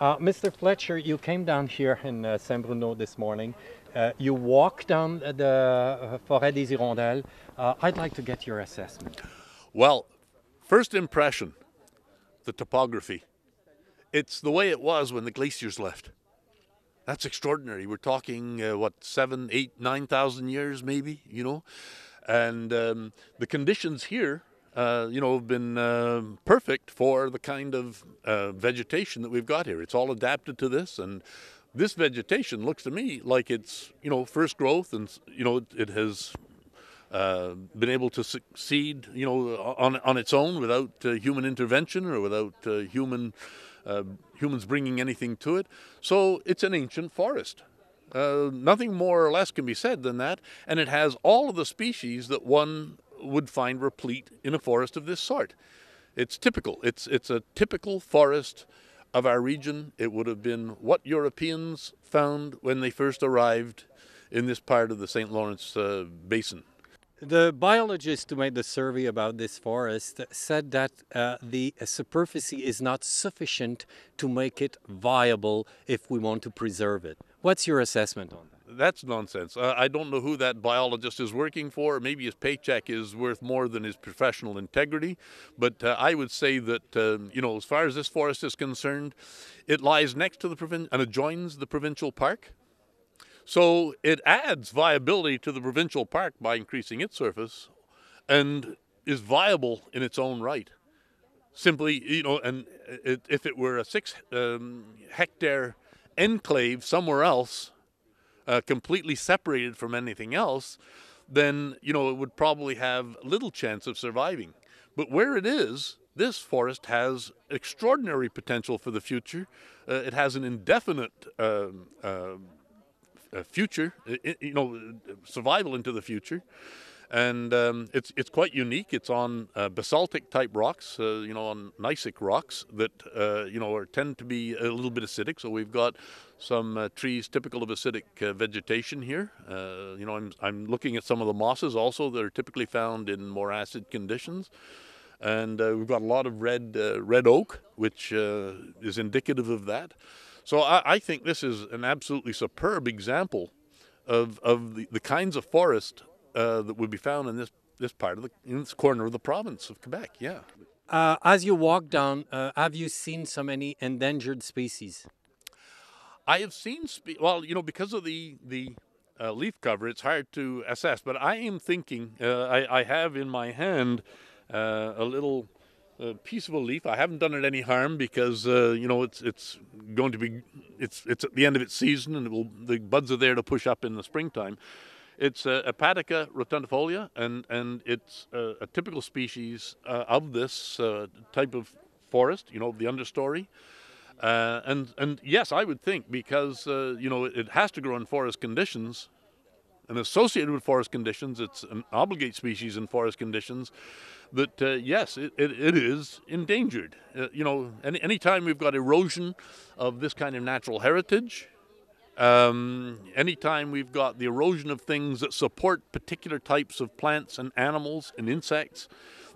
Mr. Fletcher, you came down here in Saint-Bruno this morning. You walked down the Forêt des Hirondelles. I'd like to get your assessment. Well, first impression, the topography. It's the way it was when the glaciers left. That's extraordinary. We're talking, 7, 8, 9,000 years maybe, And the conditions here, have been perfect for the kind of vegetation that we've got here. It's all adapted to this, and this vegetation looks to me like it's, first growth, and, it has been able to succeed, on its own without human intervention or without humans bringing anything to it. So it's an ancient forest. Nothing more or less can be said than that, and it has all of the species that one would find replete in a forest of this sort. It's typical. It's a typical forest of our region. It would have been what Europeans found when they first arrived in this part of the St. Lawrence Basin. The biologist who made the survey about this forest said that the superficie is not sufficient to make it viable if we want to preserve it. What's your assessment on that? That's nonsense. I don't know who that biologist is working for. Maybe his paycheck is worth more than his professional integrity. But I would say that, as far as this forest is concerned, it lies next to the and adjoins the provincial park. So it adds viability to the provincial park by increasing its surface and is viable in its own right. Simply, if it were a 6-hectare enclave somewhere else, completely separated from anything else, then, it would probably have little chance of surviving. But where it is, this forest has extraordinary potential for the future. It has an indefinite future, survival into the future. And it's quite unique. It's on basaltic type rocks, on gneissic rocks that, tend to be a little bit acidic. So we've got some trees typical of acidic vegetation here. I'm looking at some of the mosses also that are typically found in more acid conditions. And we've got a lot of red oak, which is indicative of that. So I think this is an absolutely superb example of the kinds of forest that would be found in this part of in this corner of the province of Quebec. Yeah. As you walk down, have you seen so many endangered species? I have seen because of the leaf cover, it's hard to assess. But I am thinking, I have in my hand a little piece of a leaf. I haven't done it any harm because it's going to be it's at the end of its season, and the buds are there to push up in the springtime. It's Hepatica rotundifolia, and it's a typical species of this type of forest, the understory. And yes, I would think because, it has to grow in forest conditions, and associated with forest conditions, it's an obligate species in forest conditions, that, yes, it is endangered. Anytime we've got erosion of this kind of natural heritage, anytime we've got the erosion of things that support particular types of plants and animals and insects,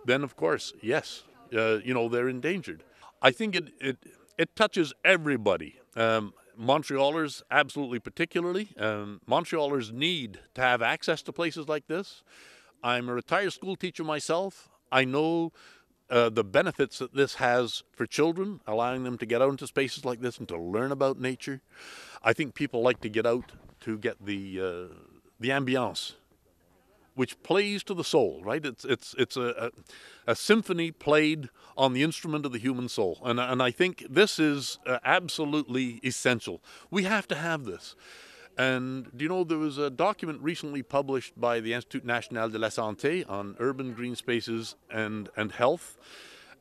then of course, yes, they're endangered. I think it touches everybody. Montrealers, absolutely particularly. Montrealers need to have access to places like this. I'm a retired school teacher myself. I know the benefits that this has for children, allowing them to get out into spaces like this and to learn about nature. I think people like to get out to get the ambiance, which plays to the soul, right? It's a symphony played on the instrument of the human soul. And I think this is absolutely essential. We have to have this. And, there was a document recently published by the Institut National de la Santé on urban green spaces and health,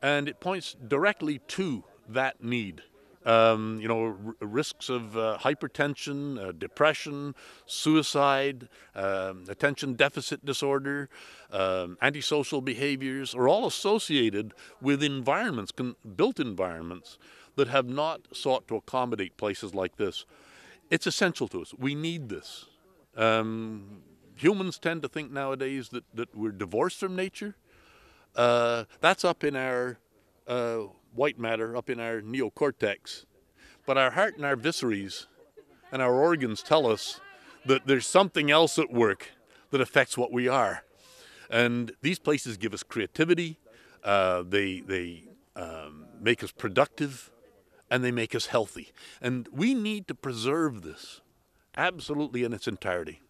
and it points directly to that need. Risks of hypertension, depression, suicide, attention deficit disorder, antisocial behaviors are all associated with environments, built environments, that have not sought to accommodate places like this. It's essential to us. We need this. Humans tend to think nowadays that we're divorced from nature. That's up in our white matter, up in our neocortex. but our heart and our visceres and our organs tell us that there's something else at work that affects what we are. And these places give us creativity, they make us productive, and they make us healthy. And we need to preserve this absolutely in its entirety.